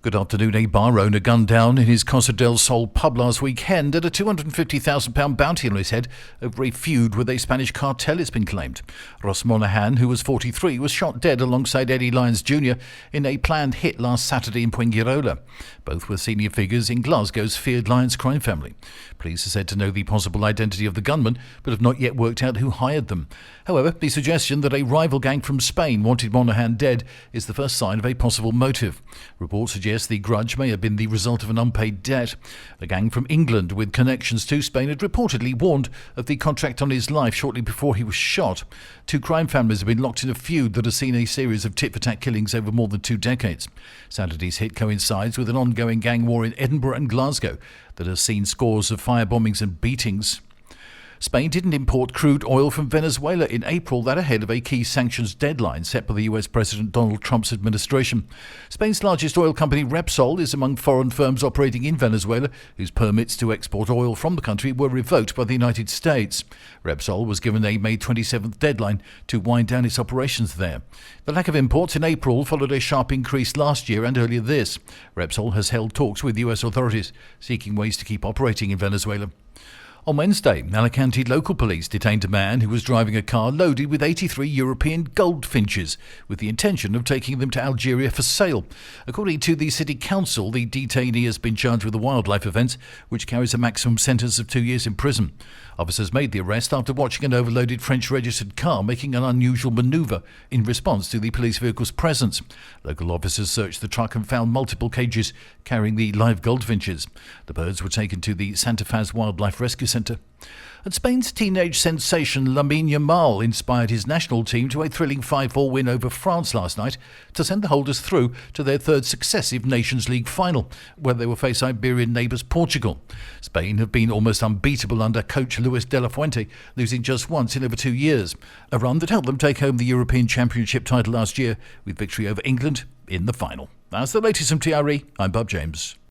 Good afternoon. A bar owner gunned down in his Costa del Sol pub last weekend had a £250,000 bounty on his head over a feud with a Spanish cartel, it's been claimed. Ross Monahan, who was 43, was shot dead alongside Eddie Lyons Jr. in a planned hit last Saturday in Fuengirola. Both were senior figures in Glasgow's feared Lyons crime family. Police are said to know the possible identity of the gunmen, but have not yet worked out who hired them. However, the suggestion that a rival gang from Spain wanted Monahan dead is the first sign of a possible motive. Reports suggest the grudge may have been the result of an unpaid debt. A gang from England with connections to Spain had reportedly warned of the contract on his life shortly before he was shot. Two crime families have been locked in a feud that has seen a series of tit-for-tat killings over more than 2 decades. Saturday's hit coincides with an ongoing gang war in Edinburgh and Glasgow that has seen scores of firebombings and beatings. Spain didn't import crude oil from Venezuela in April, that ahead of a key sanctions deadline set by the US President Donald Trump's administration. Spain's largest oil company, Repsol, is among foreign firms operating in Venezuela whose permits to export oil from the country were revoked by the United States. Repsol was given a May 27th deadline to wind down its operations there. The lack of imports in April followed a sharp increase last year and earlier this. Repsol has held talks with US authorities seeking ways to keep operating in Venezuela. On Wednesday, Alicante local police detained a man who was driving a car loaded with 83 European goldfinches with the intention of taking them to Algeria for sale. According to the City Council, the detainee has been charged with a wildlife offence which carries a maximum sentence of 2 years in prison. Officers made the arrest after watching an overloaded French-registered car making an unusual manoeuvre in response to the police vehicle's presence. Local officers searched the truck and found multiple cages carrying the live goldfinches. The birds were taken to the Santa Faz Wildlife Rescue Centre. And Spain's teenage sensation Lamine Yamal inspired his national team to a thrilling 5-4 win over France last night to send the holders through to their third successive Nations League final, where they will face Iberian neighbours Portugal. Spain have been almost unbeatable under coach Luis de la Fuente, losing just once in over 2 years, a run that helped them take home the European Championship title last year with victory over England in the final. That's the latest from TRE. I'm Bob James.